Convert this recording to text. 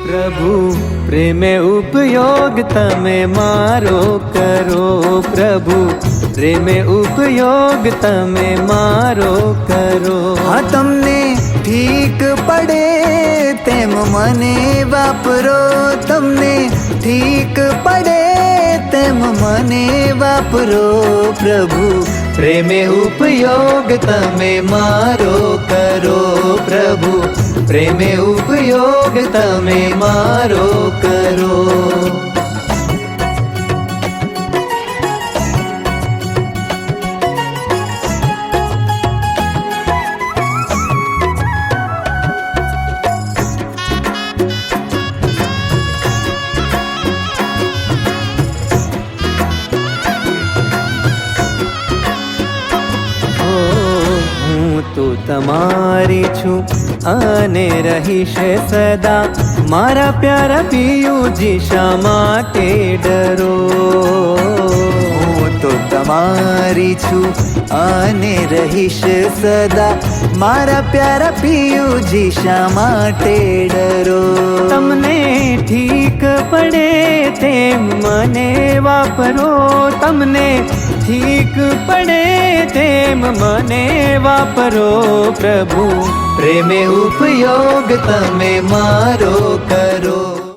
प्रभु प्रेमे उपयोग तमे मारो करो। प्रभु प्रेमे उपयोग तमे मारो करो। हाँ तमने ठीक पड़े तेम मने वापरो। तमने ठीक पड़े तेम मने वापरो। प्रभु प्रेमे उपयोग तमे मारो करो। प्रभु प्रेमे उपयोग तमे मारो करो। तो तमारी छू आने रहीश सदा। मारा प्यारा पियूजी शा माटे डरो। तो तमारी छू आने रहीश सदा। मारा प्यारा पियूजी शा माटे डरो। तमने ठीक पड़े तेम मने वापरो। तमने ठीक पड़े तेम मने वापरो। प्रभु प्रेमे उपयोग तमे मारो करो।